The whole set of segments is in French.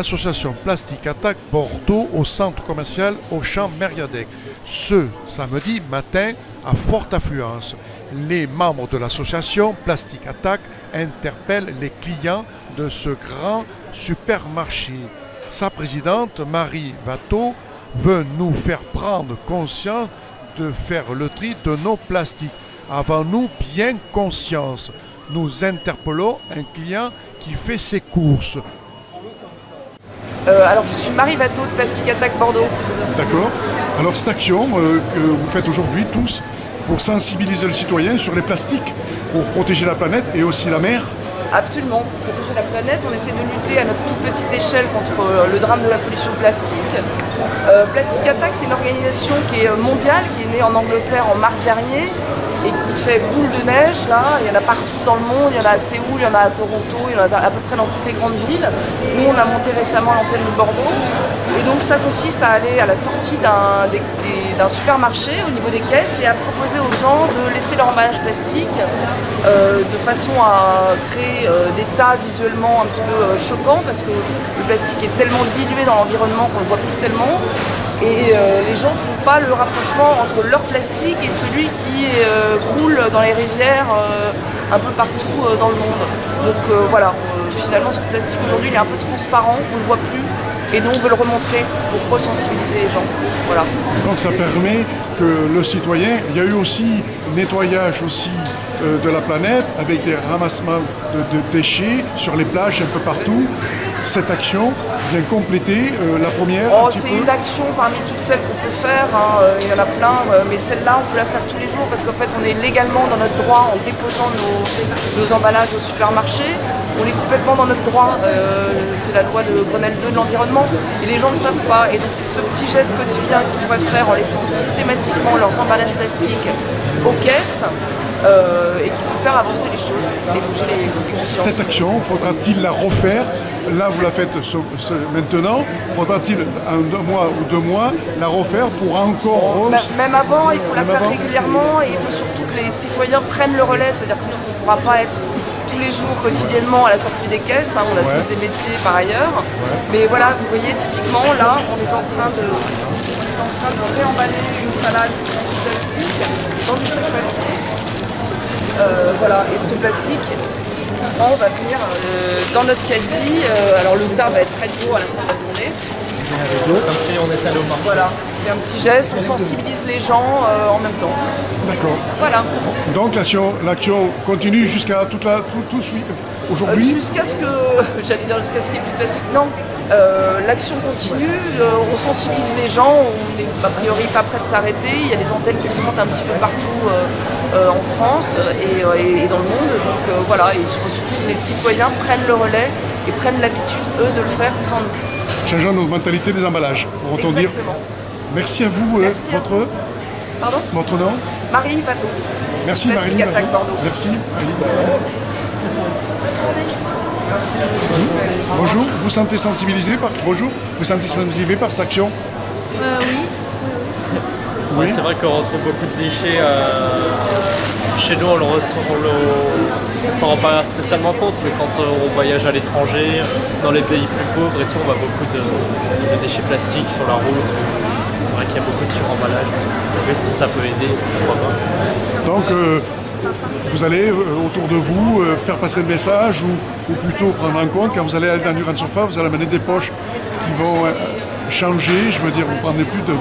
l'association Plastic Attack Bordeaux au centre commercial Auchan Mériadec. Ce samedi matin, à forte affluence, les membres de l'association Plastic Attack interpellent les clients de ce grand supermarché. Sa présidente, Marie Watteau, veut nous faire prendre conscience de faire le tri de nos plastiques. Avons-nous bien conscience? Nous interpellons un client qui fait ses courses. Alors je suis Marie Watteau de Plastic Attack Bordeaux. D'accord. Alors cette action que vous faites aujourd'hui tous pour sensibiliser le citoyen sur les plastiques, pour protéger la planète et aussi la mer. Absolument, pour protéger la planète, on essaie de lutter à notre toute petite échelle contre le drame de la pollution plastique. Plastic Attack, c'est une organisation qui est mondiale, qui est née en Angleterre en mars dernier et qui fait boule de neige. Là, il y en a partout dans le monde, il y en a à Séoul, il y en a à Toronto, il y en a à peu près dans toutes les grandes villes. Nous, on a monté récemment l'antenne de Bordeaux. Et donc ça consiste à aller à la sortie d'un supermarché au niveau des caisses et à proposer aux gens de laisser leur emballage plastique de façon à créer des tas visuellement un petit peu choquants parce que le plastique est tellement dilué dans l'environnement qu'on ne le voit plus tellement. Et les gens ne font pas le rapprochement entre leur plastique et celui qui roule dans les rivières un peu partout dans le monde. Donc voilà, finalement ce plastique aujourd'hui il est un peu transparent, on ne le voit plus. Et nous, on veut le remontrer pour resensibiliser les gens. Voilà. Donc ça permet que le citoyen, il y a eu aussi nettoyage aussi de la planète avec des ramassements de déchets sur les plages un peu partout. Cette action vient compléter la première. C'est une action parmi toutes celles qu'on peut faire, hein. Il y en a plein, mais celle-là on peut la faire tous les jours parce qu'en fait on est légalement dans notre droit en déposant nos emballages au supermarché. On est complètement dans notre droit, c'est la loi de Grenelle 2 de l'environnement et les gens ne le savent pas. Et donc c'est ce petit geste quotidien qu'ils pourraient faire en laissant systématiquement leurs emballages plastiques aux caisses et qui peut faire avancer les choses et bouger les consciences. Cette action, faudra-t-il la refaire? Là, vous la faites maintenant. Faudra-t-il un mois ou 2 mois la refaire pour encore... Même avant, il faut la faire régulièrement et il faut surtout que les citoyens prennent le relais. C'est-à-dire que nous, on ne pourra pas être tous les jours, quotidiennement, à la sortie des caisses. Hein, on a tous des métiers par ailleurs. Mais voilà, vous voyez, typiquement, là, on est en train de réemballer une salade sous plastique dans du sac papier. Voilà, et ce plastique, on va venir dans notre caddie. Alors le tas va être très gros à la fin de la journée. Comme si on était allé au marché. Voilà, c'est un petit geste, on sensibilise les gens en même temps. D'accord. Voilà. Donc l'action continue jusqu'à tout aujourd'hui. Jusqu'à ce que, j'allais dire jusqu'à ce qu'il n'y ait plus de plastique. Non, l'action continue, on sensibilise les gens, on n'est a priori pas prêt de s'arrêter. Il y a des antennes qui se montent un petit peu partout en France et dans le monde. Donc voilà, et surtout que les citoyens prennent le relais et prennent l'habitude, eux, de le faire sans nous. Changeant notre mentalité des emballages, pourrait-on dire. Merci à vous. Merci Votre nom? Marie Watteau. Merci Plastic Marie. Attack Bordeaux. Merci. Bonjour, vous sentez sensibilisé par cette action? Oui. Ouais, c'est vrai qu'on retrouve beaucoup de déchets. Chez nous, on s'en rend pas spécialement compte, mais quand on voyage à l'étranger, dans les pays plus pauvres et tout, on voit beaucoup de déchets plastiques sur la route. C'est vrai qu'il y a beaucoup de suremballage. Mais si ça peut aider, pourquoi pas. Donc, vous allez autour de vous faire passer le message ou plutôt prendre en compte, quand vous allez dans une grande surface, vous allez amener des poches qui vont changer, je veux dire, vous ne prendrez plus de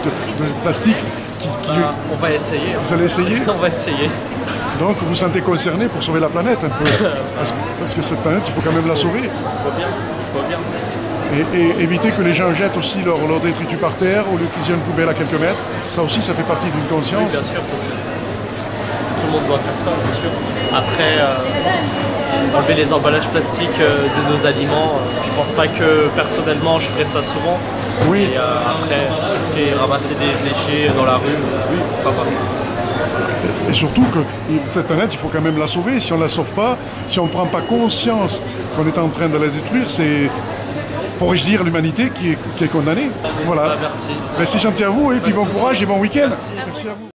plastique. On va essayer. Vous allez essayer? On va essayer. Donc vous vous sentez concerné pour sauver la planète un peu. Parce que cette planète, il faut quand même la sauver. Il faut bien. Et éviter que les gens jettent aussi leur détritus par terre au lieu qu'ils aient une poubelle à quelques mètres. Ça aussi, ça fait partie d'une conscience. Oui, bien sûr. Tout le monde doit faire ça, c'est sûr. Après, enlever les emballages plastiques de nos aliments, je pense pas que personnellement je ferais ça souvent. Oui. Et après, tout ce qui est ramasser des déchets dans la rue, oui, pourquoi pas. Et surtout que cette planète, il faut quand même la sauver. Si on ne la sauve pas, si on ne prend pas conscience qu'on est en train de la détruire, c'est, pourrais-je dire, l'humanité qui est condamnée. Voilà. Merci. Merci gentil à vous et puis bon courage et bon week-end. Merci. Merci à vous.